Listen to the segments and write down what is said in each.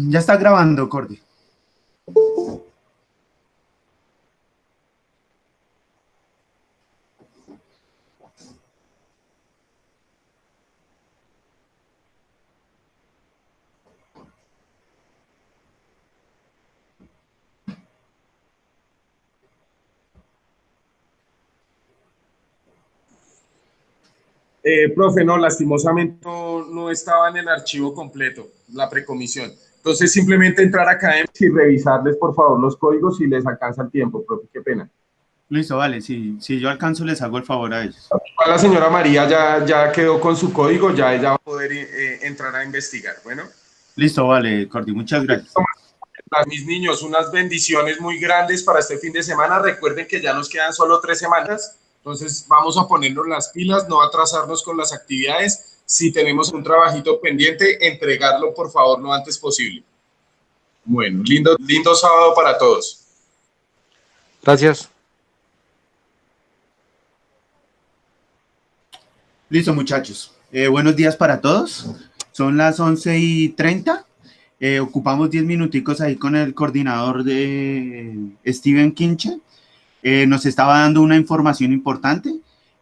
Ya está grabando, Cordy. Profe, no, lastimosamente no estaba en el archivo completo, la precomisión. Entonces, simplemente entrar acá y revisarles, por favor, los códigos si les alcanza el tiempo, profe, qué pena. Listo, vale, si yo alcanzo les hago el favor a ellos. Igual la señora María ya quedó con su código, ya ella va a poder entrar a investigar. Bueno, Listo, vale, Cordy, muchas gracias. mis niños, unas bendiciones muy grandes para este fin de semana. Recuerden que ya nos quedan solo 3 semanas, entonces vamos a ponernos las pilas, no atrasarnos con las actividades. Si tenemos un trabajito pendiente, entregarlo por favor lo antes posible. Bueno, lindo sábado para todos. Gracias. Listo, muchachos. Buenos días para todos. Son las 11:30. Ocupamos 10 minuticos ahí con el coordinador de Steven Kinche. Nos estaba dando una información importante.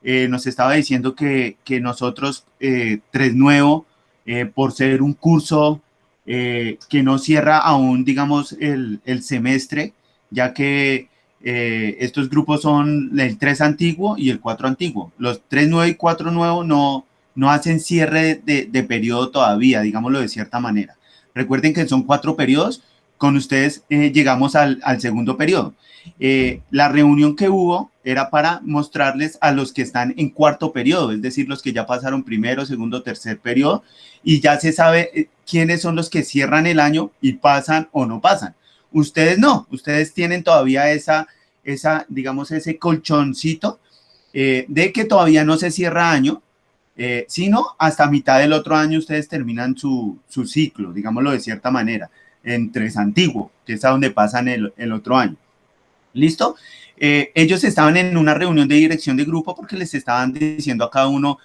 Nos estaba diciendo que nosotros, Tres Nuevo, por ser un curso que no cierra aún, digamos, el semestre, ya que estos grupos son el 3 antiguo y el 4 antiguo. Los 3 nuevo y 4 nuevo no hacen cierre de periodo todavía, digámoslo de cierta manera. Recuerden que son 4 periodos, con ustedes llegamos al segundo periodo. La reunión que hubo era para mostrarles a los que están en cuarto periodo, es decir, los que ya pasaron primero, segundo, tercer periodo, y ya se sabe quiénes son los que cierran el año y pasan o no pasan. Ustedes no, ustedes tienen todavía digamos, ese colchoncito de que todavía no se cierra año, sino hasta mitad del otro año ustedes terminan su ciclo, digámoslo de cierta manera, en tres antiguo, que es a donde pasan el otro año. ¿Listo? Ellos estaban en una reunión de dirección de grupo porque les estaban diciendo a cada uno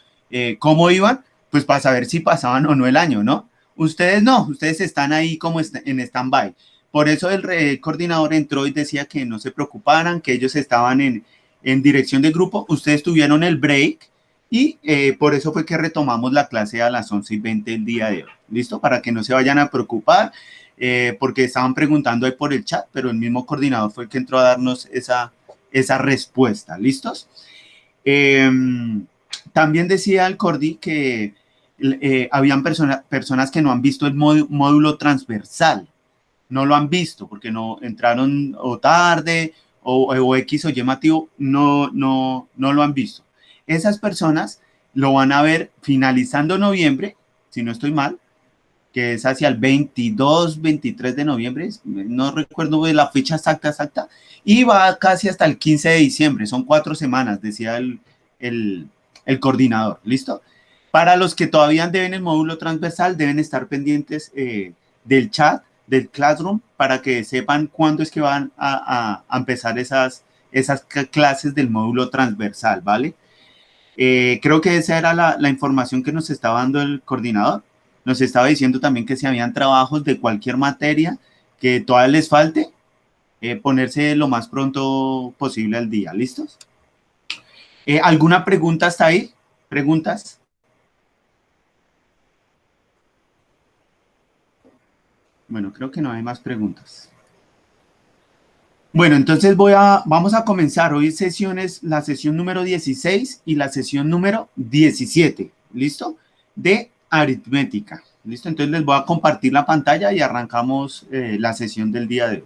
cómo iban, pues para saber si pasaban o no el año, ¿no? Ustedes no, ustedes están ahí como en stand-by. Por eso el coordinador entró y decía que no se preocuparan, que ellos estaban en dirección de grupo, ustedes tuvieron el break y por eso fue que retomamos la clase a las 11:20 del día de hoy. ¿Listo? Para que no se vayan a preocupar porque estaban preguntando ahí por el chat, pero el mismo coordinador fue el que entró a darnos esa respuesta. ¿Listos? También decía el Cordi que habían personas que no han visto el módulo transversal, no lo han visto porque no entraron o tarde o X o Y motivo, no lo han visto. Esas personas lo van a ver finalizando noviembre, si no estoy mal, que es hacia el 22, 23 de noviembre, no recuerdo la fecha exacta, y va casi hasta el 15 de diciembre, son 4 semanas, decía el coordinador, ¿listo? Para los que todavía deben el módulo transversal, deben estar pendientes del chat, del Classroom, para que sepan cuándo es que van a empezar esas clases del módulo transversal, ¿vale? Creo que esa era la información que nos estaba dando el coordinador. Nos estaba diciendo también que si habían trabajos de cualquier materia que todavía les falte, ponerse lo más pronto posible al día. ¿Listos? ¿Alguna pregunta hasta ahí? ¿Preguntas? Bueno, creo que no hay más preguntas. Bueno, entonces vamos a comenzar. Hoy sesiones, la sesión número 16 y la sesión número 17. ¿Listo? De aritmética. ¿Listo? Entonces les voy a compartir la pantalla y arrancamos la sesión del día de hoy.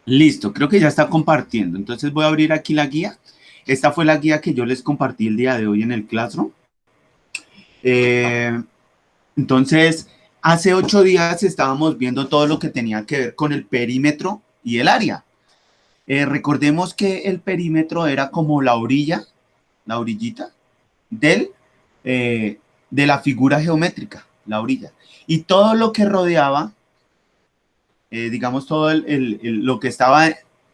Listo, creo que ya está compartiendo. Entonces voy a abrir aquí la guía. Esta fue la guía que yo les compartí el día de hoy en el Classroom. Entonces, hace 8 días estábamos viendo todo lo que tenía que ver con el perímetro y el área. Recordemos que el perímetro era como la orillita de la figura geométrica, la orilla. Y todo lo que rodeaba, digamos, todo lo que estaba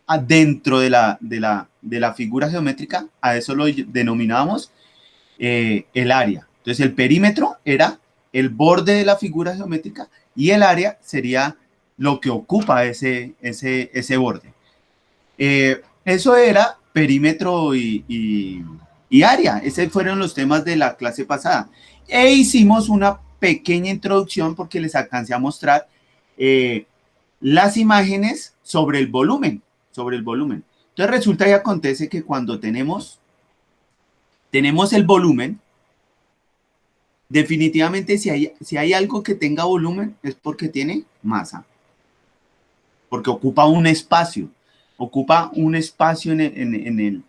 adentro de la figura geométrica, a eso lo denominábamos el área. Entonces, el perímetro era el borde de la figura geométrica y el área sería lo que ocupa ese borde. Eso era perímetro y área. Esos fueron los temas de la clase pasada. E hicimos una pequeña introducción porque les alcancé a mostrar las imágenes sobre el volumen. Entonces resulta y acontece que cuando tenemos el volumen, definitivamente si hay algo que tenga volumen es porque tiene masa. Porque ocupa un espacio. Ocupa un espacio en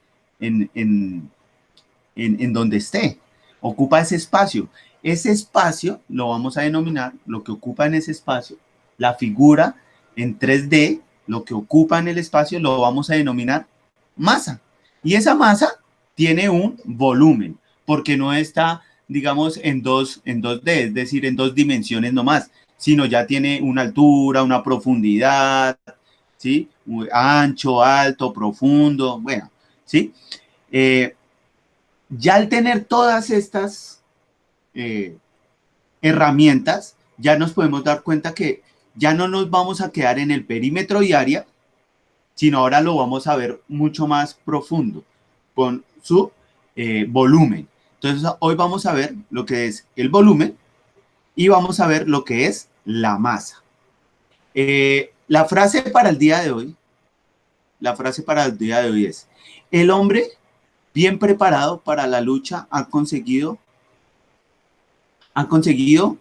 donde esté. Ocupa ese espacio. Ese espacio lo vamos a denominar, lo que ocupa en ese espacio, la figura en 3D, lo que ocupa en el espacio lo vamos a denominar masa. Y esa masa tiene un volumen, porque no está, digamos, en 2D, es decir, en 2 dimensiones nomás, sino ya tiene una altura, una profundidad, ¿sí? Ancho, alto, profundo, bueno, ¿sí? Ya al tener todas estas herramientas, ya nos podemos dar cuenta que ya no nos vamos a quedar en el perímetro y área, sino ahora lo vamos a ver mucho más profundo, con su volumen. Entonces, hoy vamos a ver lo que es el volumen y vamos a ver lo que es la masa. La frase para el día de hoy es: el hombre bien preparado para la lucha ha conseguido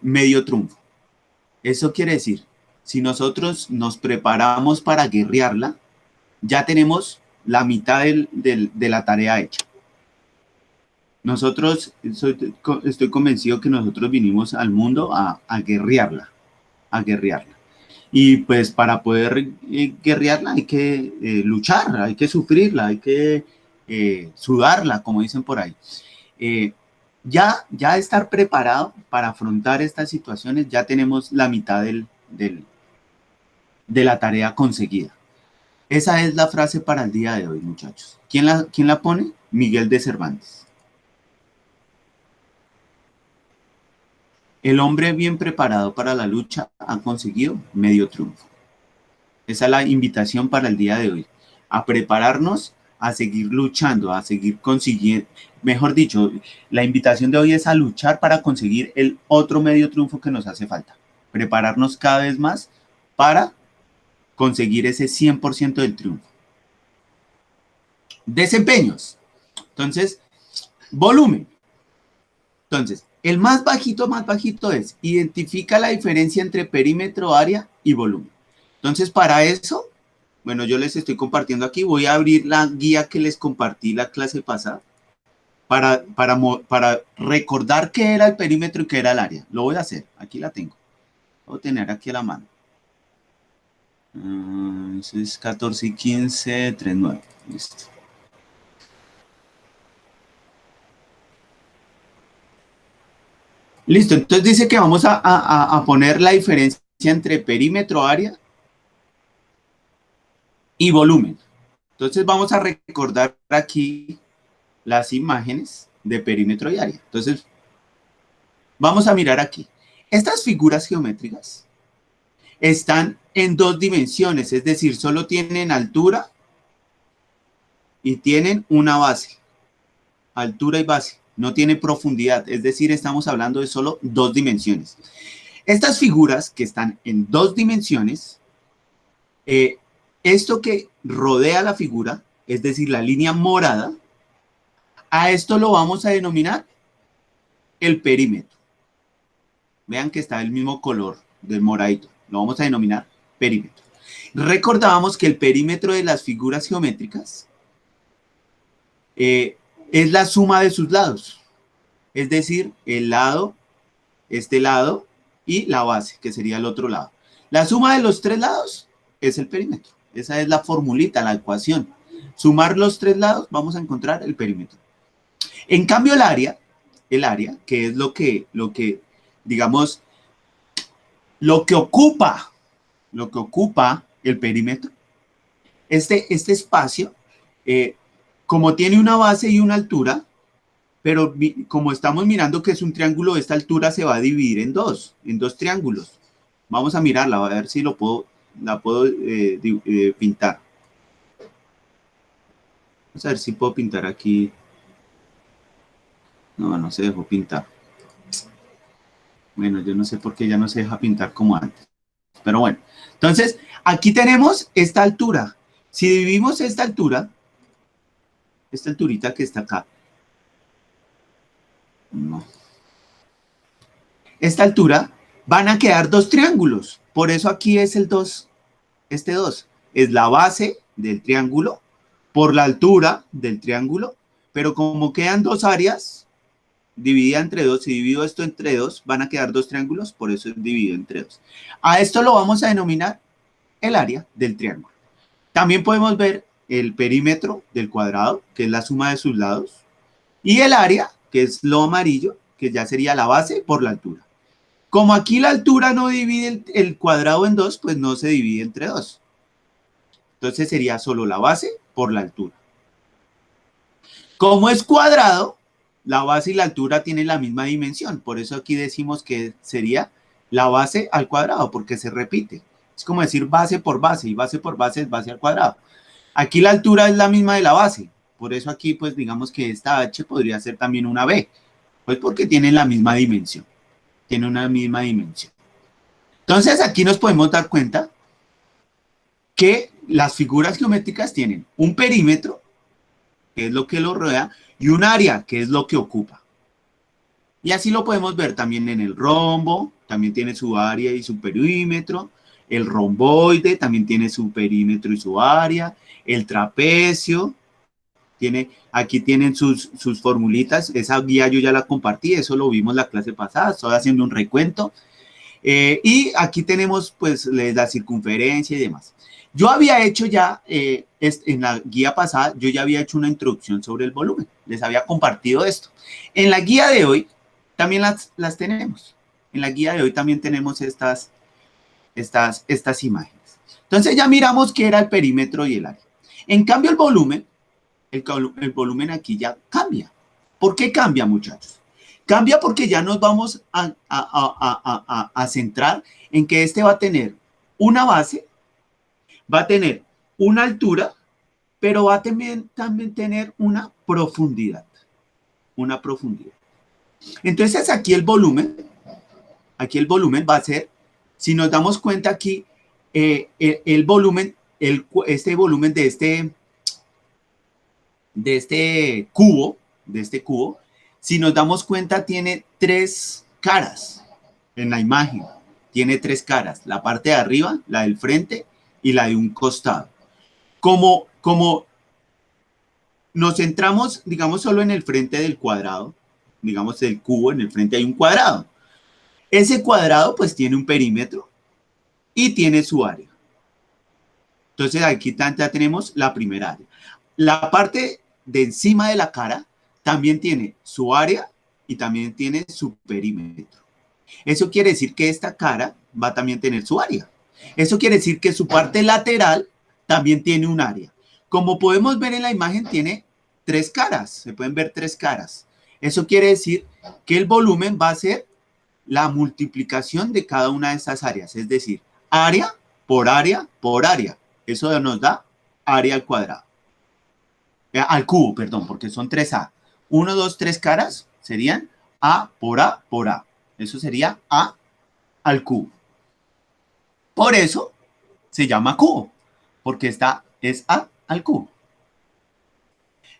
medio triunfo. Eso quiere decir, si nosotros nos preparamos para guerrearla, ya tenemos la mitad de la tarea hecha. Nosotros, estoy convencido que nosotros vinimos al mundo a guerrearla, Y pues para poder guerrearla hay que luchar, hay que sufrirla, hay que sudarla, como dicen por ahí. Ya estar preparado para afrontar estas situaciones, ya tenemos la mitad de la tarea conseguida. Esa es la frase para el día de hoy, muchachos. ¿Quién la pone? Miguel de Cervantes. El hombre bien preparado para la lucha ha conseguido medio triunfo. Esa es la invitación para el día de hoy. A prepararnos, a seguir luchando, a seguir consiguiendo. Mejor dicho, la invitación de hoy es a luchar para conseguir el otro medio triunfo que nos hace falta. Prepararnos cada vez más para conseguir ese 100% del triunfo. Desempeños. Entonces, volumen. Entonces, el más bajito es, identifica la diferencia entre perímetro, área y volumen. Entonces, para eso, bueno, yo les estoy compartiendo aquí, voy a abrir la guía que les compartí la clase pasada para recordar qué era el perímetro y qué era el área. Lo voy a hacer, aquí la tengo. Voy a tener aquí a la mano. Eso es 14 y 15, 3, 9. Listo. Listo, entonces dice que vamos a poner la diferencia entre perímetro, área y volumen. Entonces vamos a recordar aquí las imágenes de perímetro y área. Entonces, vamos a mirar aquí. Estas figuras geométricas están en 2 dimensiones, es decir, solo tienen altura y tienen una base. Altura y base. No tiene profundidad, es decir, estamos hablando de solo 2 dimensiones. Estas figuras que están en 2 dimensiones, esto que rodea la figura, es decir, la línea morada, a esto lo vamos a denominar el perímetro. Vean que está el mismo color del moradito. Lo vamos a denominar perímetro. Recordábamos que el perímetro de las figuras geométricas es la suma de sus lados. Es decir, el lado, este lado y la base, que sería el otro lado. La suma de los 3 lados es el perímetro. Esa es la formulita, la ecuación. Sumar los tres lados, vamos a encontrar el perímetro. En cambio, el área, que es lo que digamos, lo que ocupa el perímetro, este espacio, como tiene una base y una altura, pero como estamos mirando que es un triángulo, esta altura se va a dividir en dos triángulos. Vamos a mirarla, a ver si la puedo pintar. Vamos a ver si puedo pintar aquí. No se dejó pintar. Bueno, yo no sé por qué ya no se deja pintar como antes. Pero bueno, entonces, aquí tenemos esta altura. Si dividimos esta altura, esta alturita que está acá, no. Esta altura, van a quedar dos triángulos. Por eso aquí es el 2. Este 2 es la base del triángulo por la altura del triángulo, pero como quedan dos áreas, dividida entre 2, si divido esto entre 2, van a quedar dos triángulos, por eso es dividido entre 2. A esto lo vamos a denominar el área del triángulo. También podemos ver el perímetro del cuadrado, que es la suma de sus lados, y el área, que es lo amarillo, que ya sería la base por la altura. Como aquí la altura no divide el cuadrado en 2, pues no se divide entre 2. Entonces sería solo la base por la altura. Como es cuadrado, la base y la altura tienen la misma dimensión. Por eso aquí decimos que sería la base al cuadrado, porque se repite. Es como decir base por base, y base por base es base al cuadrado. Aquí la altura es la misma de la base. Por eso aquí, pues digamos que esta h podría ser también una b. Pues porque tienen la misma dimensión. Tiene una misma dimensión. Entonces aquí nos podemos dar cuenta que las figuras geométricas tienen un perímetro, que es lo que lo rodea, y un área, que es lo que ocupa. Y así lo podemos ver también en el rombo, también tiene su área y su perímetro. El romboide también tiene su perímetro y su área. El trapecio, aquí tienen sus formulitas. Esa guía yo ya la compartí, eso lo vimos la clase pasada, estoy haciendo un recuento. Y aquí tenemos pues la circunferencia y demás. Yo había hecho ya, en la guía pasada, yo ya había hecho una introducción sobre el volumen. Les había compartido esto. En la guía de hoy también las tenemos. En la guía de hoy también tenemos estas imágenes. Entonces ya miramos qué era el perímetro y el área. En cambio el volumen aquí ya cambia. ¿Por qué cambia, muchachos? Cambia porque ya nos vamos a centrar en que este va a tener una base, va a tener una altura, pero va a también tener una profundidad. Una profundidad. Entonces aquí el volumen va a ser, si nos damos cuenta aquí, el volumen, este volumen de este cubo, si nos damos cuenta, tiene tres caras en la imagen. Tiene tres caras, la parte de arriba, la del frente y la de un costado. Como nos centramos, digamos, solo en el frente del cuadrado, digamos, del cubo, en el frente hay un cuadrado. Ese cuadrado, pues, tiene un perímetro y tiene su área. Entonces, aquí ya tenemos la primera área. La parte de encima de la cara también tiene su área y también tiene su perímetro. Eso quiere decir que esta cara va a también tener su área. Eso quiere decir que su parte lateral también tiene un área. Como podemos ver en la imagen, tiene tres caras. Se pueden ver tres caras. Eso quiere decir que el volumen va a ser la multiplicación de cada una de estas áreas. Es decir, área por área por área. Eso nos da área al cuadrado. Al cubo, perdón, porque son 3A. 1, 2, 3 caras serían A por A por A. Eso sería A al cubo. Por eso se llama cubo, porque esta es A al cubo.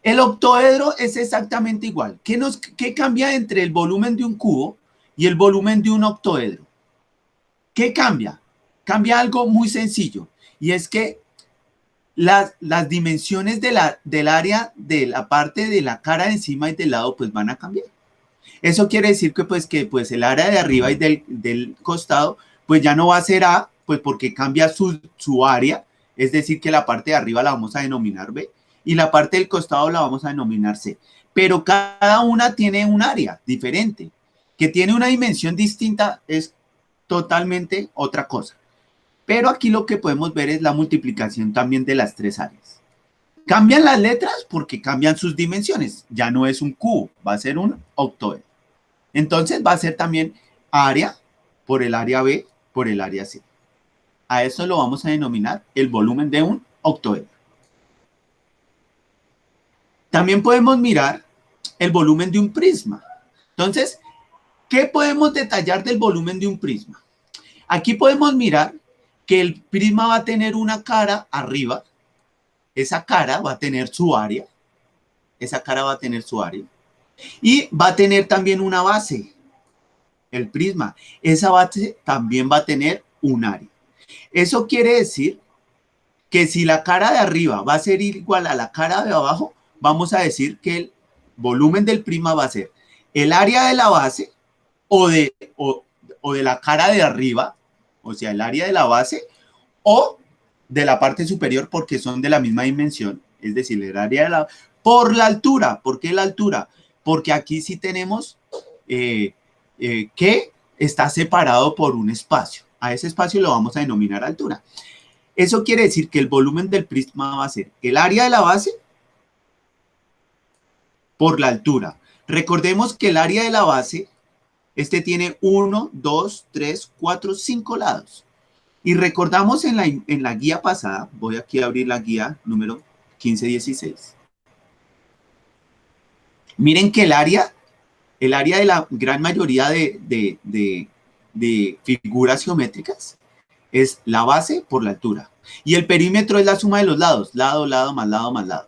El octoedro es exactamente igual. ¿Qué cambia entre el volumen de un cubo y el volumen de un octoedro? ¿Qué cambia? Cambia algo muy sencillo, y es que las dimensiones del área de la parte de la cara de encima y del lado pues van a cambiar. Eso quiere decir que el área de arriba y del costado pues ya no va a ser A, pues porque cambia su área, es decir, que la parte de arriba la vamos a denominar B y la parte del costado la vamos a denominar C. Pero cada una tiene un área diferente, que tiene una dimensión distinta, es totalmente otra cosa. Pero aquí lo que podemos ver es la multiplicación también de las tres áreas. Cambian las letras porque cambian sus dimensiones. Ya no es un cubo, va a ser un octoedro. Entonces va a ser también área por el área B por el área C. A eso lo vamos a denominar el volumen de un octoedro. También podemos mirar el volumen de un prisma. Entonces, ¿qué podemos detallar del volumen de un prisma? Aquí podemos mirar que el prisma va a tener una cara arriba. Esa cara va a tener su área. Esa cara va a tener su área. Y va a tener también una base. El prisma. Esa base también va a tener un área. Eso quiere decir que si la cara de arriba va a ser igual a la cara de abajo, vamos a decir que el volumen del prisma va a ser el área de la base o de la cara de arriba, o sea, el área de la base o de la parte superior porque son de la misma dimensión, es decir, el área de la... Por la altura. ¿Por qué la altura? Porque aquí sí tenemos que está separado por un espacio. A ese espacio lo vamos a denominar altura. Eso quiere decir que el volumen del prisma va a ser el área de la base por la altura. Recordemos que el área de la base, tiene 1, 2, 3, 4, 5 lados. Y recordamos en la guía pasada, voy aquí a abrir la guía número 1516. Miren que el área de la gran mayoría de figuras geométricas es la base por la altura. Y el perímetro es la suma de los lados, lado, lado, más lado, más lado.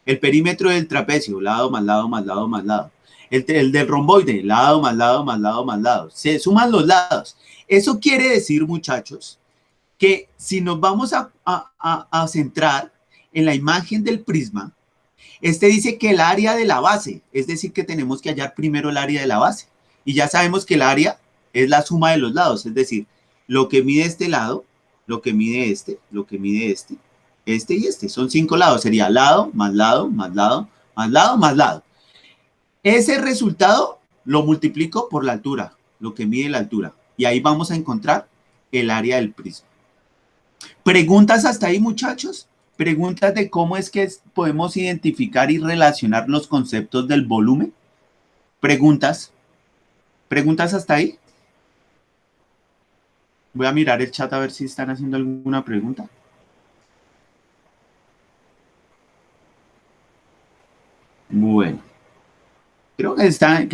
El perímetro del trapecio, lado, más lado, más lado, más lado. El del romboide, lado, más lado, más lado, más lado. Se suman los lados. Eso quiere decir, muchachos, que si nos vamos a centrar en la imagen del prisma, dice que el área de la base, es decir, que tenemos que hallar primero el área de la base. Y ya sabemos que el área es la suma de los lados, es decir, lo que mide este lado, lo que mide lo que mide este y este. Son 5 lados, sería lado, más lado, más lado, más lado, más lado. Ese resultado lo multiplico por la altura, lo que mide la altura. Y ahí vamos a encontrar el área del prisma. ¿Preguntas hasta ahí, muchachos? ¿Preguntas de cómo es que podemos identificar y relacionar los conceptos del volumen? ¿Preguntas? ¿Preguntas hasta ahí? Voy a mirar el chat a ver si están haciendo alguna pregunta. Bueno. Creo que está,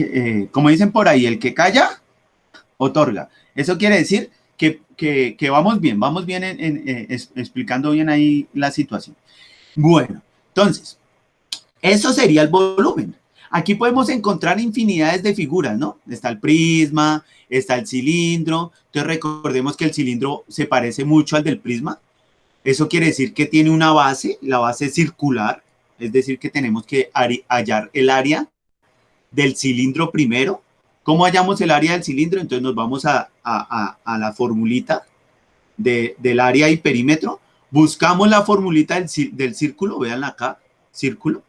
como dicen por ahí, el que calla, otorga. Eso quiere decir que vamos bien explicando bien ahí la situación. Bueno, entonces, eso sería el volumen. Aquí podemos encontrar infinidades de figuras, ¿no? Está el prisma, está el cilindro. Entonces recordemos que el cilindro se parece mucho al del prisma. Eso quiere decir que tiene una base, la base es circular, es decir, que tenemos que hallar el área del cilindro primero. ¿Cómo hallamos el área del cilindro? Entonces nos vamos a la formulita del área y perímetro. Buscamos la formulita del círculo, vean acá, círculo.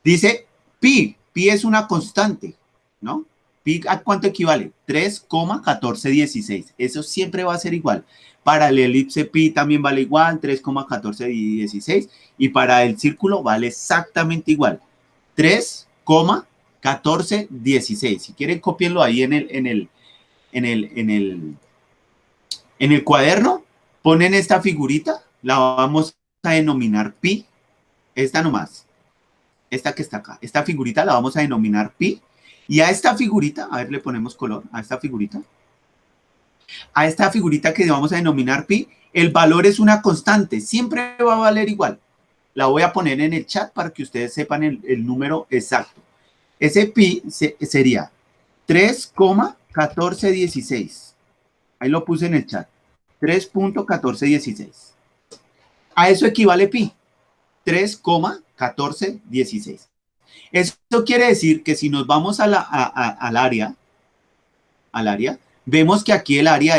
Dice pi, pi es una constante, ¿no? Pi, ¿a cuánto equivale? 3,1416. Eso siempre va a ser igual. Para el elipse pi también vale igual, 3,1416. Y para el círculo vale exactamente igual, 3,1416. Si quieren, cópienlo ahí en el cuaderno. Ponen esta figurita, la vamos a denominar pi. Esta nomás. Esta que está acá. Esta figurita la vamos a denominar pi. Y a esta figurita, a ver, le ponemos color a esta figurita. A esta figurita que vamos a denominar pi, el valor es una constante. Siempre va a valer igual. La voy a poner en el chat para que ustedes sepan el número exacto. Ese pi sería 3,1416. Ahí lo puse en el chat. 3,1416. A eso equivale pi. 3,1416. Eso quiere decir que si nos vamos al área, vemos que aquí el área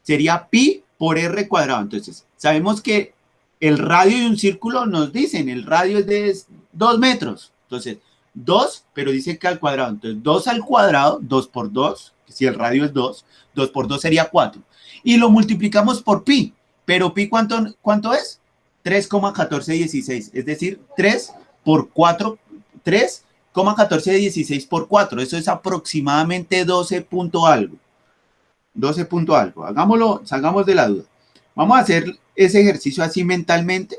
sería pi por r cuadrado. Entonces, sabemos que el radio de un círculo nos dicen, el radio es de 2 metros. Entonces, 2, pero dice que al cuadrado. Entonces, 2 al cuadrado, 2 por 2, si el radio es 2, 2 por 2 sería 4. Y lo multiplicamos por pi. Pero pi, ¿cuánto es? 3,1416. Es decir, 3 por 4, 3,1416 por 4. Eso es aproximadamente 12 punto algo. 12 punto algo. Hagámoslo, salgamos de la duda. Vamos a hacer ese ejercicio así mentalmente.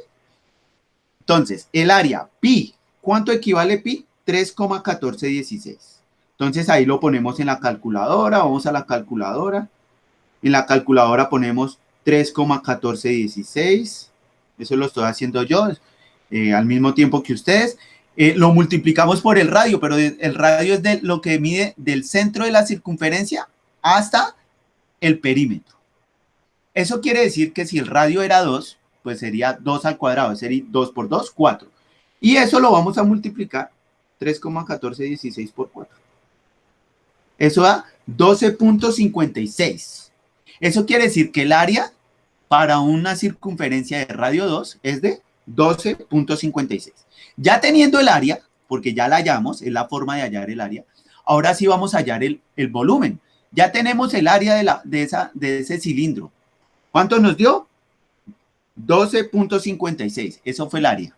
Entonces, el área pi, ¿cuánto equivale pi? 3,1416. Entonces, ahí lo ponemos en la calculadora. Vamos a la calculadora. En la calculadora ponemos 3,1416. Eso lo estoy haciendo yo al mismo tiempo que ustedes. Lo multiplicamos por el radio, pero el radio es de lo que mide del centro de la circunferencia hasta el perímetro. Eso quiere decir que si el radio era 2, pues sería 2 al cuadrado, sería 2 por 2, 4. Y eso lo vamos a multiplicar 3,1416 por 4. Eso da 12,56. Eso quiere decir que el área para una circunferencia de radio 2 es de 12,56. Ya teniendo el área, porque ya la hallamos, es la forma de hallar el área, ahora sí vamos a hallar el volumen. Ya tenemos el área de ese cilindro. ¿Cuánto nos dio? 12,56. Eso fue el área.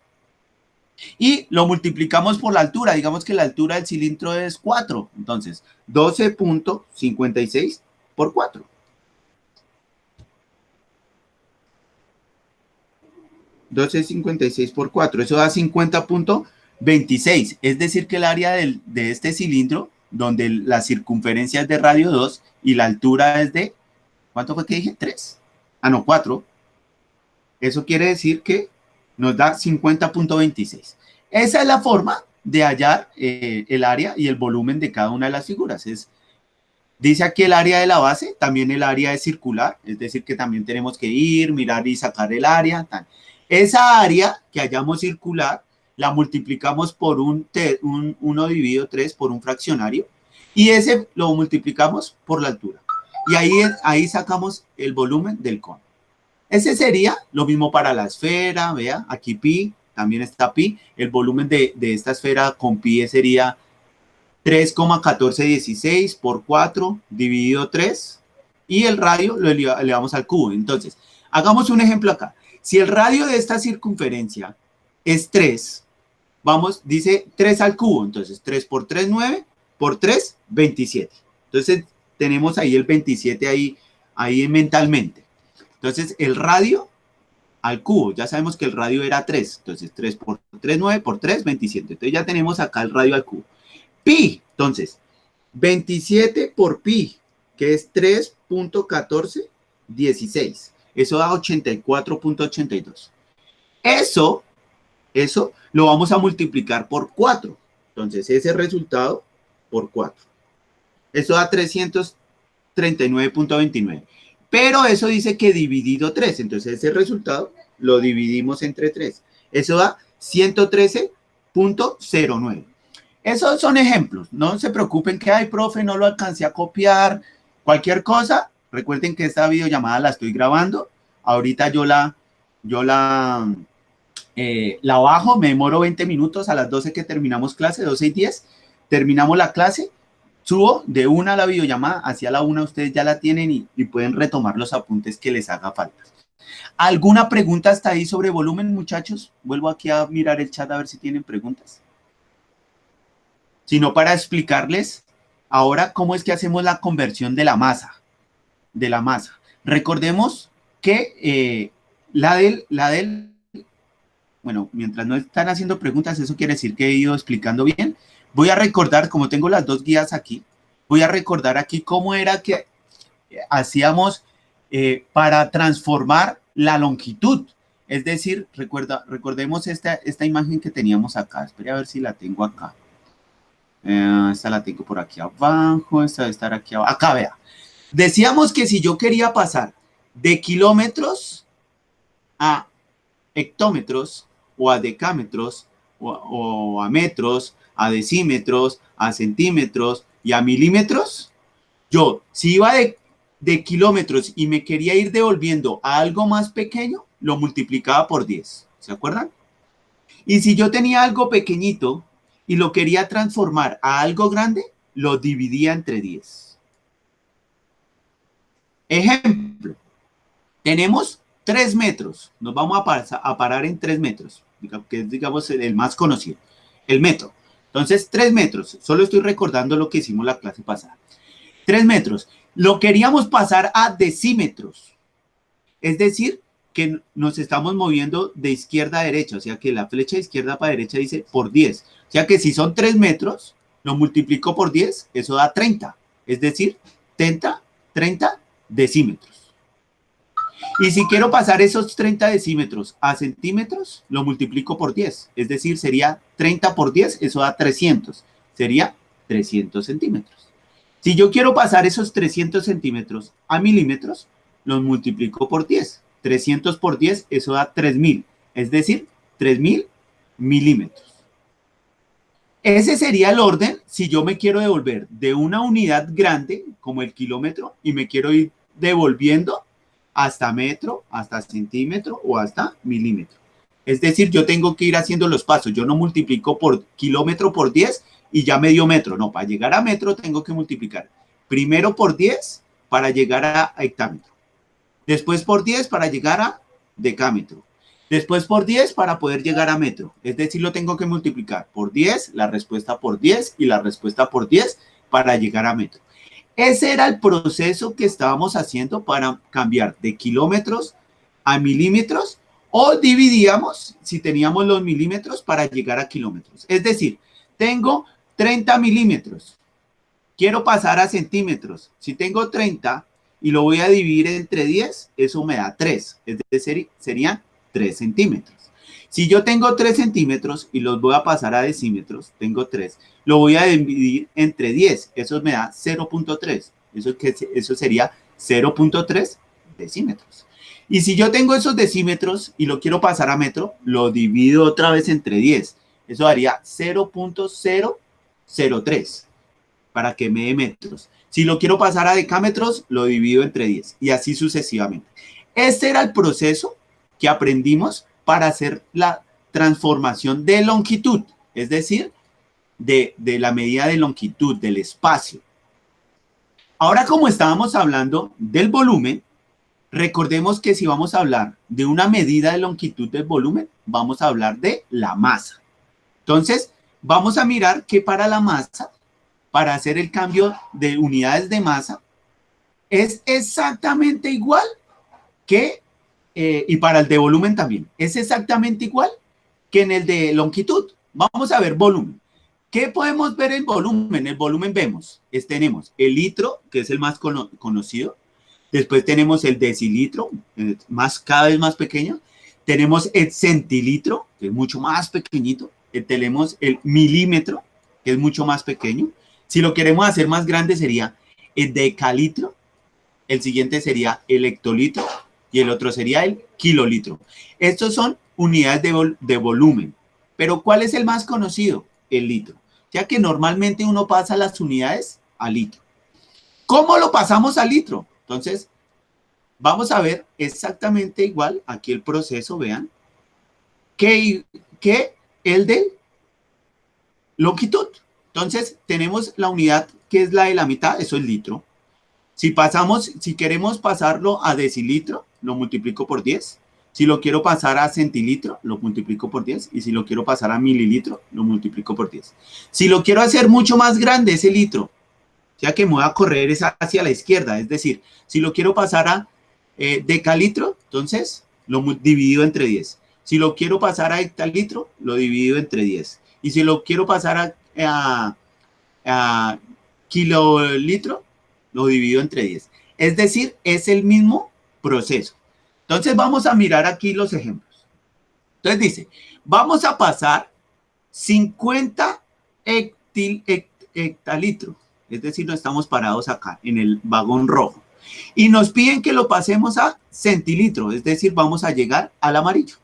Y lo multiplicamos por la altura. Digamos que la altura del cilindro es 4. Entonces, 12,56 por 4. $12,56 por 4. Eso da 50,26. Es decir, que el área de este cilindro, donde la circunferencia es de radio 2 y la altura es de, ¿cuánto fue que dije? 3. Ah, no, 4. Eso quiere decir que nos da 50,26. Esa es la forma de hallar el área y el volumen de cada una de las figuras. Dice aquí el área de la base, también el área es circular, es decir, que también tenemos que ir, mirar y sacar el área. Tal. Esa área que hallamos circular, la multiplicamos por 1 dividido 3 por un fraccionario, y ese lo multiplicamos por la altura. Y ahí sacamos el volumen del cono. Ese sería lo mismo para la esfera, vea, aquí pi, también está pi. El volumen de esta esfera con pi sería 3,1416 por 4 dividido 3. Y el radio lo elevamos al cubo. Entonces, hagamos un ejemplo acá. Si el radio de esta circunferencia es 3, dice 3 al cubo. Entonces, 3 por 3, 9, por 3, 27. Entonces, tenemos ahí el 27 ahí mentalmente. Entonces, el radio al cubo, ya sabemos que el radio era 3. Entonces, 3 por 3, 9, por 3, 27. Entonces, ya tenemos acá el radio al cubo. Pi, entonces, 27 por pi, que es 3,1416. Eso da 84,82. Eso lo vamos a multiplicar por 4. Entonces, ese resultado por 4. Eso da 339,29. Pero eso dice que dividido 3. Entonces, ese resultado lo dividimos entre 3. Eso da 113,09. Esos son ejemplos. No se preocupen que, ay, profe, no lo alcancé a copiar. Cualquier cosa, recuerden que esta videollamada la estoy grabando. Ahorita yo la bajo, me demoro 20 minutos a las 12 que terminamos clase, 12:10. Terminamos la clase. Subo de una a la videollamada, hacia la una ustedes ya la tienen y pueden retomar los apuntes que les haga falta. ¿Alguna pregunta hasta ahí sobre volumen, muchachos? Vuelvo aquí a mirar el chat a ver si tienen preguntas. Sino para explicarles ahora cómo es que hacemos la conversión de la masa. Recordemos que bueno, mientras no están haciendo preguntas, eso quiere decir que he ido explicando bien. Voy a recordar, como tengo las dos guías aquí, voy a recordar aquí cómo era que hacíamos para transformar la longitud. Es decir, recordemos esta imagen que teníamos acá. Espera a ver si la tengo acá. Esta la tengo por aquí abajo, esta debe estar aquí abajo. Acá, vea. Decíamos que si yo quería pasar de kilómetros a hectómetros o a decámetros o a metros, a decímetros, a centímetros y a milímetros, yo, si iba de kilómetros y me quería ir devolviendo a algo más pequeño, lo multiplicaba por 10. ¿Se acuerdan? Y si yo tenía algo pequeñito y lo quería transformar a algo grande, lo dividía entre 10. Ejemplo, tenemos 3 metros. Nos vamos a parar en 3 metros, que es, digamos, el más conocido, el metro. Entonces, 3 metros. Solo estoy recordando lo que hicimos la clase pasada. 3 metros. Lo queríamos pasar a decímetros. Es decir, que nos estamos moviendo de izquierda a derecha. O sea, que la flecha de izquierda para derecha dice por 10. O sea, que si son 3 metros, lo multiplico por 10, eso da 30. Es decir, 30 decímetros. Y si quiero pasar esos 30 decímetros a centímetros, lo multiplico por 10. Es decir, sería 30 por 10, eso da 300. Sería 300 centímetros. Si yo quiero pasar esos 300 centímetros a milímetros, los multiplico por 10. 300 por 10, eso da 3000. Es decir, 3000 milímetros. Ese sería el orden si yo me quiero devolver de una unidad grande, como el kilómetro, y me quiero ir devolviendo hasta metro, hasta centímetro o hasta milímetro. Es decir, yo tengo que ir haciendo los pasos. Yo no multiplico por kilómetro por 10 y ya me dio metro. No, para llegar a metro tengo que multiplicar primero por 10 para llegar a hectámetro. Después por 10 para llegar a decámetro. Después por 10 para poder llegar a metro. Es decir, lo tengo que multiplicar por 10, la respuesta por 10 y la respuesta por 10 para llegar a metro. Ese era el proceso que estábamos haciendo para cambiar de kilómetros a milímetros, o dividíamos, si teníamos los milímetros, para llegar a kilómetros. Es decir, tengo 30 milímetros, quiero pasar a centímetros. Si tengo 30 y lo voy a dividir entre 10, eso me da 3, es decir, serían 3 centímetros. Si yo tengo 3 centímetros y los voy a pasar a decímetros, tengo 3, lo voy a dividir entre 10, eso me da 0.3, eso sería 0.3 decímetros. Y si yo tengo esos decímetros y lo quiero pasar a metro, lo divido otra vez entre 10, eso daría 0.003 para que me dé metros. Si lo quiero pasar a decámetros, lo divido entre 10 y así sucesivamente. Este era el proceso que aprendimos para hacer la transformación de longitud, es decir, de la medida de longitud del espacio. Ahora, como estábamos hablando del volumen, recordemos que si vamos a hablar de una medida de longitud del volumen, vamos a hablar de la masa. Entonces, vamos a mirar que para la masa, para hacer el cambio de unidades de masa, es exactamente igual que y para el de volumen también. Es exactamente igual que en el de longitud. Vamos a ver volumen. ¿Qué podemos ver en volumen? En el volumen vemos, tenemos el litro, que es el más conocido. Después tenemos el decilitro, cada vez más pequeño. Tenemos el centilitro, que es mucho más pequeñito. Tenemos el milímetro, que es mucho más pequeño. Si lo queremos hacer más grande sería el decalitro. El siguiente sería el hectolitro. Y el otro sería el kilolitro. Estos son unidades de volumen. Pero ¿cuál es el más conocido? El litro. Ya que normalmente uno pasa las unidades a litro. ¿Cómo lo pasamos a litro? Entonces, vamos a ver exactamente igual, aquí el proceso, vean, que el de longitud. Entonces, tenemos la unidad que es la de la mitad, eso es litro. Si queremos pasarlo a decilitro, lo multiplico por 10. Si lo quiero pasar a centilitro, lo multiplico por 10. Y si lo quiero pasar a mililitro, lo multiplico por 10. Si lo quiero hacer mucho más grande, ese litro, ya que me voy a correr hacia la izquierda. Es decir, si lo quiero pasar a decalitro, entonces lo divido entre 10. Si lo quiero pasar a hectalitro, lo divido entre 10. Y si lo quiero pasar a kilolitro, lo divido entre 10. Es decir, es el mismo proceso. Entonces vamos a mirar aquí los ejemplos. Entonces dice, vamos a pasar 50 hectalitros. Es decir, no estamos parados acá en el vagón rojo. Y nos piden que lo pasemos a centilitro. Es decir, vamos a llegar al amarillo.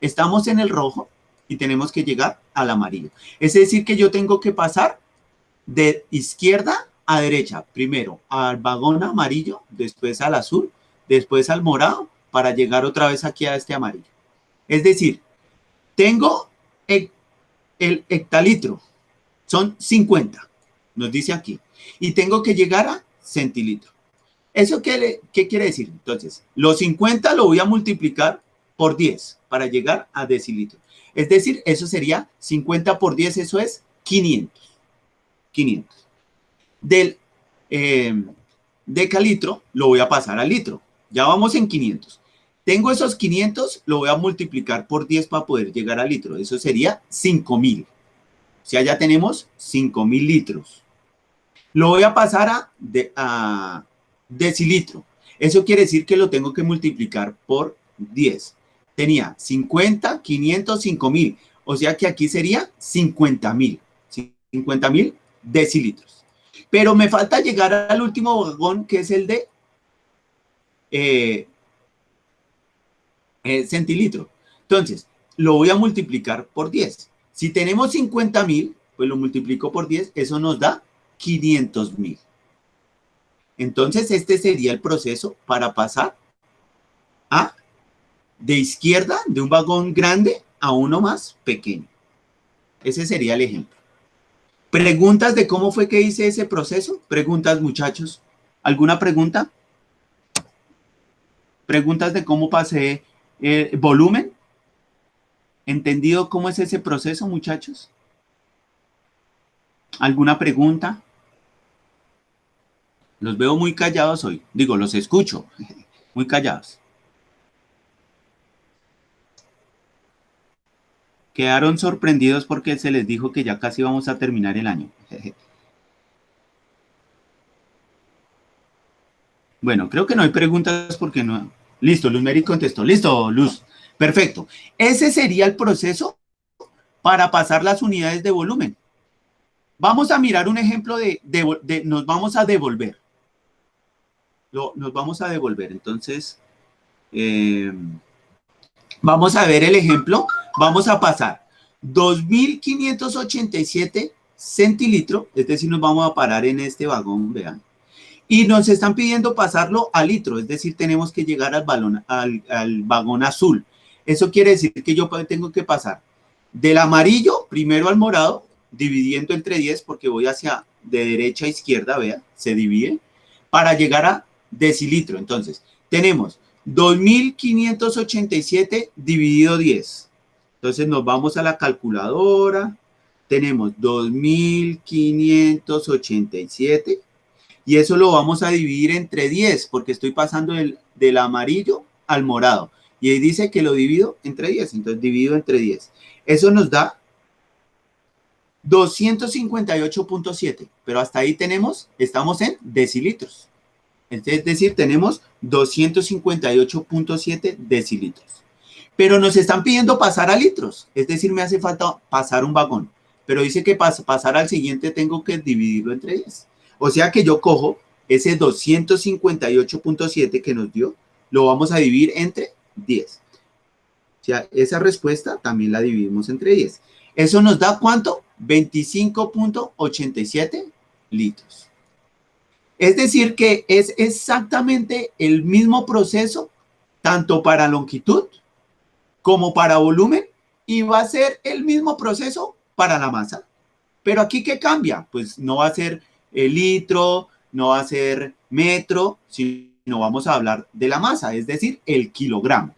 Estamos en el rojo y tenemos que llegar al amarillo. Es decir, que yo tengo que pasar de izquierda a derecha. Primero al vagón amarillo, después al azul, después al morado para llegar otra vez aquí a este amarillo. Es decir, tengo el hectalitro, son 50, nos dice aquí, y tengo que llegar a centilitro. ¿Eso qué quiere decir? Entonces, los 50 lo voy a multiplicar por 10 para llegar a decilitro. Es decir, eso sería 50 por 10, eso es 500. 500. Del decalitro lo voy a pasar al litro. Ya vamos en 500. Tengo esos 500, lo voy a multiplicar por 10 para poder llegar al litro. Eso sería 5.000. O sea, ya tenemos 5.000 litros. Lo voy a pasar a decilitro. Eso quiere decir que lo tengo que multiplicar por 10. Tenía 50, 500, 5.000. O sea que aquí sería 50.000. 50.000 decilitros. Pero me falta llegar al último vagón, que es el de centilitro. Entonces, lo voy a multiplicar por 10. Si tenemos 50.000, pues lo multiplico por 10, eso nos da 500.000. Entonces, este sería el proceso para pasar de izquierda, de un vagón grande, a uno más pequeño. Ese sería el ejemplo. ¿Preguntas de cómo fue que hice ese proceso? ¿Preguntas, muchachos? ¿Alguna pregunta? ¿Preguntas de cómo pasé volumen? ¿Entendido cómo es ese proceso, muchachos? ¿Alguna pregunta? Los veo muy callados hoy. Digo, los escucho. Muy callados. Quedaron sorprendidos porque se les dijo que ya casi vamos a terminar el año. Bueno, creo que no hay preguntas porque no. Listo, Luz Mary contestó. Listo, Luz. Perfecto. Ese sería el proceso para pasar las unidades de volumen. Vamos a mirar un ejemplo nos vamos a devolver. Nos vamos a devolver. Entonces, vamos a ver el ejemplo. Vamos a pasar 2.587 centilitros, es decir, nos vamos a parar en este vagón, vean. Y nos están pidiendo pasarlo a litro, es decir, tenemos que llegar al vagón azul. Eso quiere decir que yo tengo que pasar del amarillo primero al morado, dividiendo entre 10, porque voy hacia de derecha a izquierda, vean, se divide, para llegar a decilitro. Entonces, tenemos 2.587 dividido 10. Entonces nos vamos a la calculadora, tenemos 2.587 y eso lo vamos a dividir entre 10 porque estoy pasando del amarillo al morado y ahí dice que lo divido entre 10, entonces divido entre 10. Eso nos da 258.7, pero hasta ahí estamos en decilitros. Es decir, tenemos 258.7 decilitros. Pero nos están pidiendo pasar a litros, es decir, me hace falta pasar un vagón, pero dice que para pasar al siguiente tengo que dividirlo entre 10. O sea que yo cojo ese 258.7 que nos dio, lo vamos a dividir entre 10. O sea, esa respuesta también la dividimos entre 10. ¿Eso nos da cuánto? 25.87 litros. Es decir, que es exactamente el mismo proceso, tanto para longitud como para volumen, y va a ser el mismo proceso para la masa. Pero aquí, ¿qué cambia? Pues no va a ser el litro, no va a ser metro, sino vamos a hablar de la masa, es decir, el kilogramo.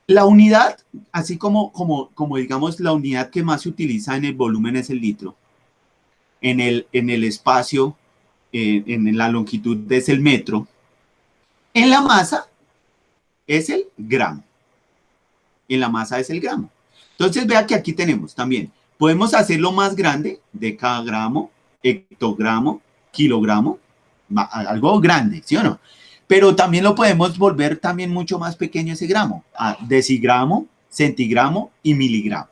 La unidad, así como digamos, la unidad que más se utiliza en el volumen es el litro. En el espacio, en la longitud es el metro. En la masa es el gramo. En la masa es el gramo. Entonces, vea que aquí tenemos también, podemos hacerlo más grande, decagramo, hectogramo, kilogramo, algo grande, ¿sí o no? Pero también lo podemos volver también mucho más pequeño ese gramo, a decigramo, centigramo y miligramo.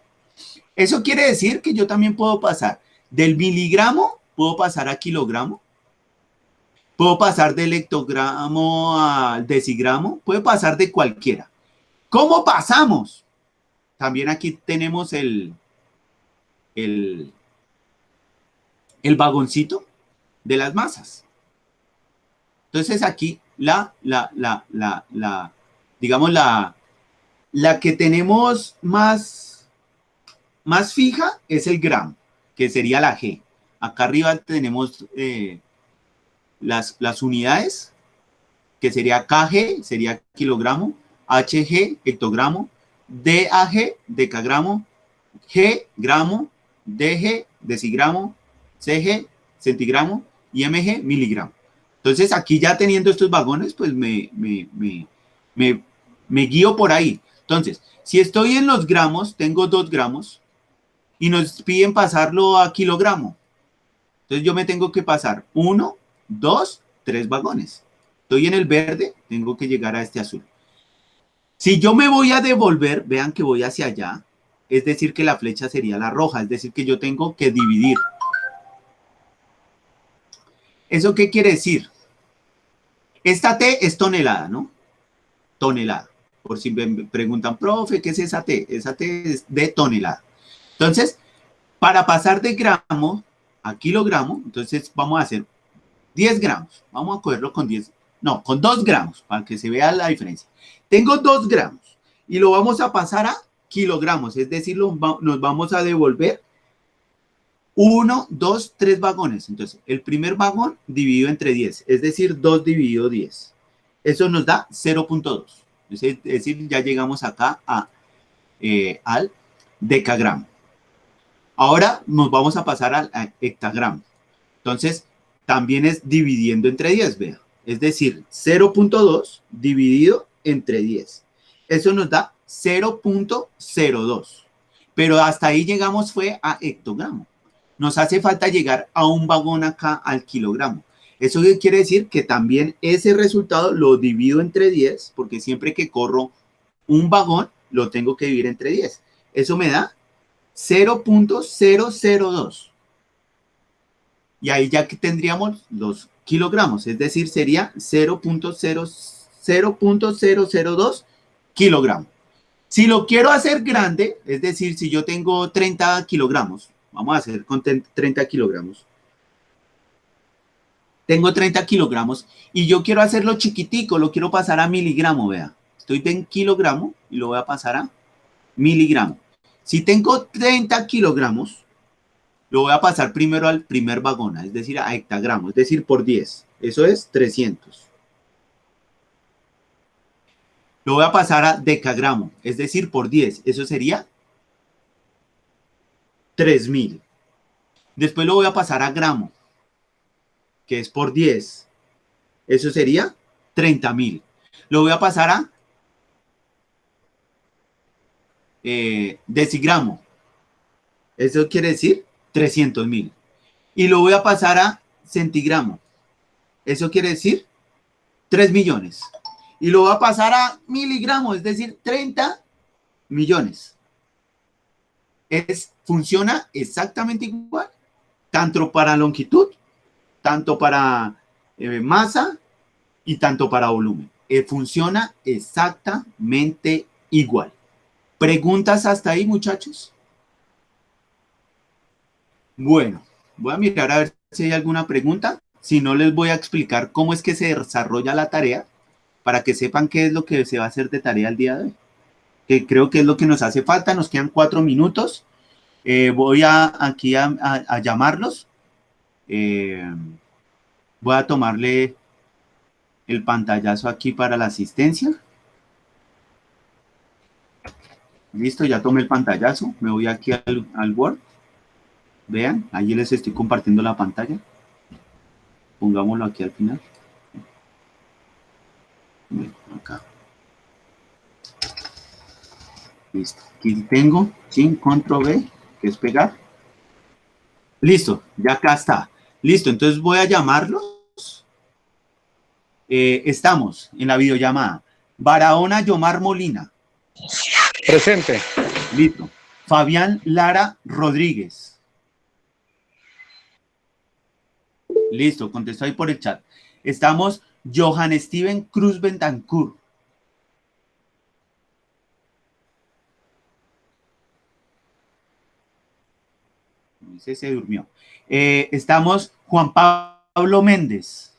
Eso quiere decir que yo también puedo pasar del miligramo, puedo pasar a kilogramo, puedo pasar del hectogramo al decigramo, puedo pasar de cualquiera. ¿Cómo pasamos? También aquí tenemos el vagoncito de las masas. Entonces aquí digamos, la que tenemos más fija es el gramo, que sería la G. Acá arriba tenemos las unidades, que sería kg, sería kilogramo, hg, hectogramo, dag, decagramo, g, gramo, dg, decigramo, cg, centigramo y mg, miligramo. Entonces, aquí ya teniendo estos vagones, pues me guío por ahí. Entonces, si estoy en los gramos, tengo 2 gramos y nos piden pasarlo a kilogramo. Entonces, yo me tengo que pasar 1, 2, 3 vagones. Estoy en el verde, tengo que llegar a este azul. Si yo me voy a devolver, vean que voy hacia allá, es decir, que la flecha sería la roja, es decir, que yo tengo que dividir. ¿Eso qué quiere decir? Esta T es tonelada, ¿no? Tonelada. Por si me preguntan, profe, ¿qué es esa T? Esa T es de tonelada. Entonces, para pasar de gramo a kilogramo, entonces vamos a hacer 10 gramos. Vamos a cogerlo con 10, no, con 2 gramos, para que se vea la diferencia. Tengo 2 gramos y lo vamos a pasar a kilogramos, es decir, nos vamos a devolver 1, 2, 3 vagones. Entonces, el primer vagón dividido entre 10, es decir, 2 dividido 10. Eso nos da 0.2. Es decir, ya llegamos acá al decagramo. Ahora nos vamos a pasar al hectagramo. Entonces, también es dividiendo entre 10, vea. Es decir, 0.2 dividido entre 10. Eso nos da 0.02. Pero hasta ahí llegamos fue a hectogramo. Nos hace falta llegar a un vagón acá al kilogramo. Eso quiere decir que también ese resultado lo divido entre 10, porque siempre que corro un vagón, lo tengo que dividir entre 10. Eso me da 0.002. Y ahí ya que tendríamos los kilogramos, es decir, sería 0.002 kilogramos. Si lo quiero hacer grande, es decir, si yo tengo 30 kilogramos, vamos a hacer con 30 kilogramos. Tengo 30 kilogramos y yo quiero hacerlo chiquitico, lo quiero pasar a miligramo, vea. Estoy en kilogramo y lo voy a pasar a miligramo. Si tengo 30 kilogramos, lo voy a pasar primero al primer vagón, es decir, a hectagramo, es decir, por 10. Eso es 300. Lo voy a pasar a decagramo, es decir, por 10. Eso sería 3000. Después lo voy a pasar a gramo, que es por 10. Eso sería 30.000. Lo voy a pasar a decigramo. Eso quiere decir 300.000. Y lo voy a pasar a centigramo. Eso quiere decir 3 millones. Y lo voy a pasar a miligramo, es decir, 30 millones. Funciona exactamente igual, tanto para longitud, tanto para masa y tanto para volumen. Funciona exactamente igual. ¿Preguntas hasta ahí, muchachos? Bueno, voy a mirar a ver si hay alguna pregunta. Si no, les voy a explicar cómo es que se desarrolla la tarea para que sepan qué es lo que se va a hacer de tarea el día de hoy. Que creo que es lo que nos hace falta. Nos quedan 4 minutos. Voy aquí a llamarlos. Voy a tomarle el pantallazo aquí para la asistencia. Listo, ya tomé el pantallazo. Me voy aquí al Word. Vean, allí les estoy compartiendo la pantalla. Pongámoslo aquí al final. Acá. Listo. Aquí tengo, sin control V, que es pegar. Listo, ya acá está. Listo, entonces voy a llamarlos. Estamos en la videollamada. Barahona Yomar Molina. Presente. Listo. Fabián Lara Rodríguez. Listo, contestó ahí por el chat. Estamos Johan Steven Cruz Bentancur. Se durmió. Estamos Juan Pablo Méndez.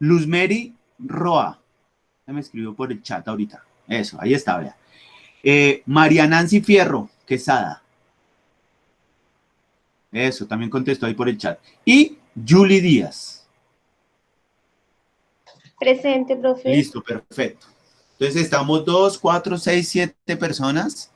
Luzmeri Roa. Me escribió por el chat ahorita. Eso, ahí está, vea. María Nancy Fierro Quesada. Eso, también contestó ahí por el chat. Y Julie Díaz. Presente, profe. Listo, perfecto. Entonces estamos 2, 4, 6, 7 personas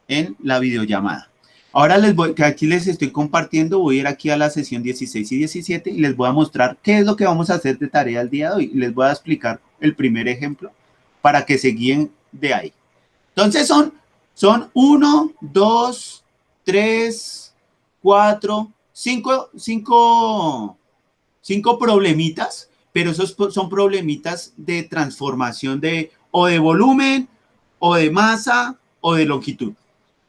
en la videollamada. Ahora que aquí les estoy compartiendo, voy a ir aquí a la sesión 16 y 17 y les voy a mostrar qué es lo que vamos a hacer de tarea el día de hoy. Les voy a explicar el primer ejemplo para que se guíen de ahí. Entonces son 1, 2, 3, 4, 5 problemitas, pero esos son problemitas de transformación o de volumen, o de masa, o de longitud.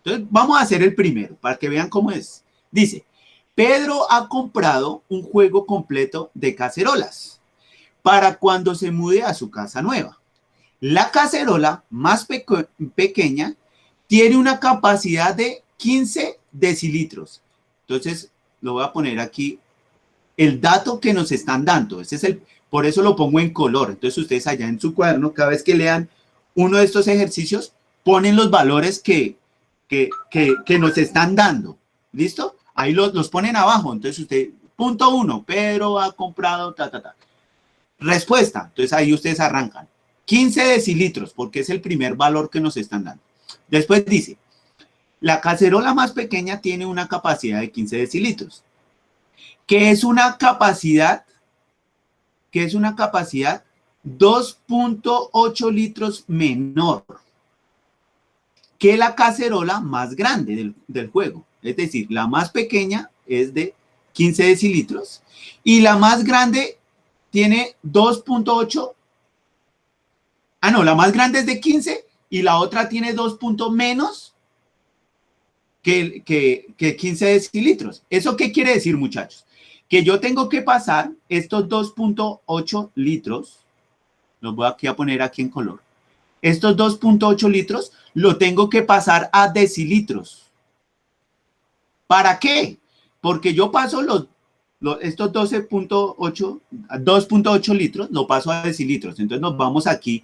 Entonces, vamos a hacer el primero, para que vean cómo es. Dice, Pedro ha comprado un juego completo de cacerolas para cuando se mude a su casa nueva. La cacerola más pequeña tiene una capacidad de 15 decilitros. Entonces, lo voy a poner aquí, el dato que nos están dando. Por eso lo pongo en color. Entonces, ustedes allá en su cuaderno, cada vez que lean uno de estos ejercicios, ponen los valores que nos están dando. ¿Listo? Ahí los ponen abajo. Entonces, usted, punto 1, Pedro ha comprado, Respuesta. Entonces, ahí ustedes arrancan. 15 decilitros, porque es el primer valor que nos están dando. Después dice, la cacerola más pequeña tiene una capacidad de 15 decilitros. ¿Qué es una capacidad? ¿Qué es una capacidad? 2.8 litros menor que la cacerola más grande del juego. Es decir, la más pequeña es de 15 decilitros y la más grande tiene 2.8. La más grande es de 15 y la otra tiene 2 puntos menos que 15 decilitros. ¿Eso qué quiere decir, muchachos? Que yo tengo que pasar estos 2.8 litros, los voy aquí a poner aquí en color. Estos 2.8 litros lo tengo que pasar a decilitros. ¿Para qué? Porque yo paso estos 2.8 litros, lo paso a decilitros. Entonces nos vamos aquí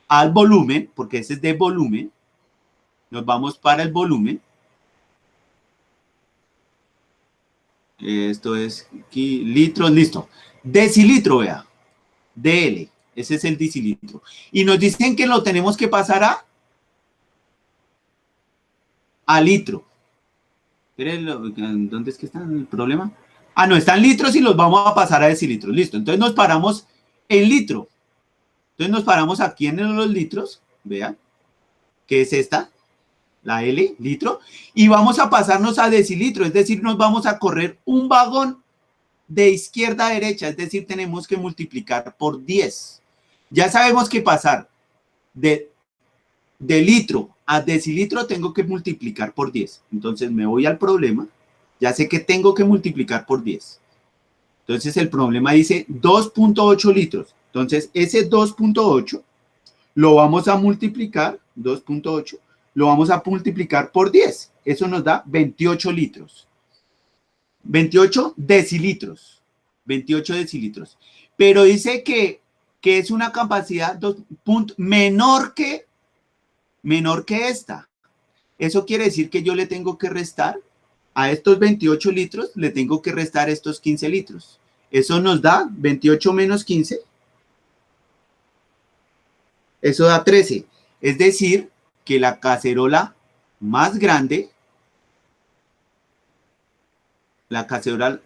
al volumen, porque ese es de volumen. Nos vamos para el volumen. Esto es aquí, litros, listo. Decilitro, vea. DL, ese es el decilitro. Y nos dicen que lo tenemos que pasar a litro. ¿Dónde es que está el problema? No, están litros y los vamos a pasar a decilitros. Listo, entonces nos paramos en litro. Entonces nos paramos aquí en los litros, vean, que es esta, la L, litro, y vamos a pasarnos a decilitro, es decir, nos vamos a correr un vagón de izquierda a derecha, es decir, tenemos que multiplicar por 10. Ya sabemos que pasar de litro a decilitro tengo que multiplicar por 10. Entonces me voy al problema, ya sé que tengo que multiplicar por 10. Entonces el problema dice 2.8 litros. Entonces ese 2.8 lo vamos a multiplicar, 2.8, lo vamos a multiplicar por 10. Eso nos da 28 litros. 28 decilitros. 28 decilitros. Pero dice que es una capacidad menor que esta. Eso quiere decir que yo le tengo que restar a estos 28 litros, le tengo que restar estos 15 litros. Eso nos da 28 menos 15. Eso da 13. Es decir, que la cacerola más grande, la cacerola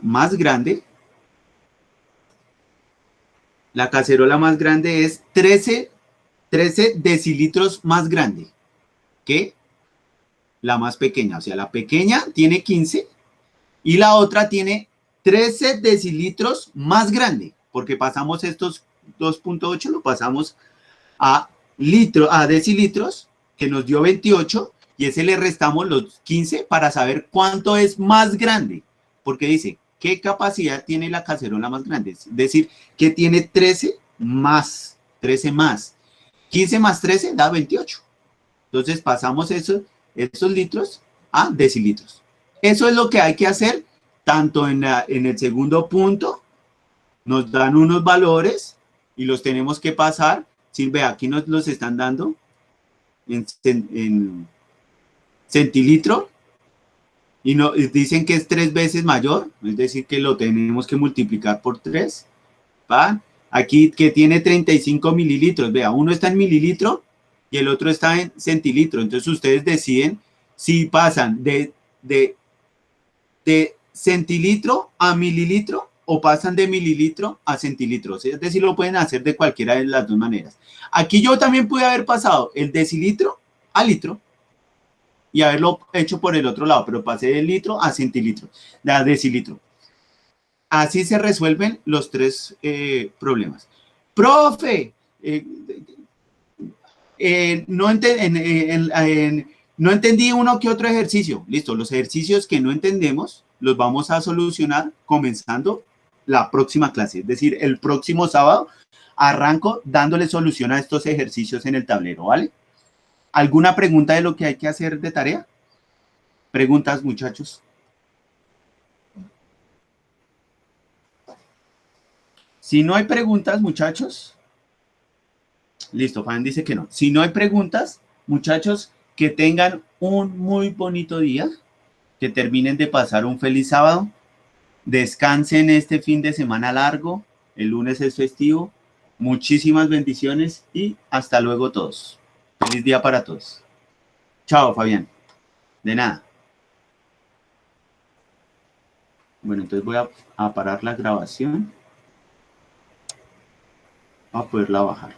más grande es 13 decilitros más grande que la más pequeña. O sea, la pequeña tiene 15 y la otra tiene 13 decilitros más grande, porque pasamos estos 2.8, lo pasamos a decilitros, que nos dio 28, y ese le restamos los 15 para saber cuánto es más grande, porque dice, ¿qué capacidad tiene la cacerola más grande? Es decir, que tiene 13 más. 15 más 13 da 28. Entonces pasamos esos litros a decilitros. Eso es lo que hay que hacer tanto en el segundo punto Nos dan unos valores y los tenemos que pasar. Sí, ve, aquí nos los están dando en centilitro y dicen que es 3 veces mayor, es decir, que lo tenemos que multiplicar por 3. ¿Va? Aquí que tiene 35 mililitros, vea, uno está en mililitro y el otro está en centilitro. Entonces ustedes deciden si pasan de centilitro a mililitro o pasan de mililitro a centilitro. Es decir, lo pueden hacer de cualquiera de las dos maneras. Aquí yo también pude haber pasado el decilitro a litro y haberlo hecho por el otro lado, pero pasé del litro a centilitro, a decilitro. Así se resuelven los tres problemas. Profe, no entendí uno que otro ejercicio. Listo, los ejercicios que no entendemos los vamos a solucionar comenzando la próxima clase. Es decir, el próximo sábado arranco dándole solución a estos ejercicios en el tablero, ¿vale? ¿Alguna pregunta de lo que hay que hacer de tarea? ¿Preguntas, muchachos? Si no hay preguntas, muchachos, listo, Fan dice que no. Si no hay preguntas, muchachos, que tengan un muy bonito día, que terminen de pasar un feliz sábado, descansen este fin de semana largo, el lunes es festivo, muchísimas bendiciones y hasta luego todos. Feliz día para todos. Chao, Fabián. De nada. Bueno, entonces voy a parar la grabación. A poderla bajar.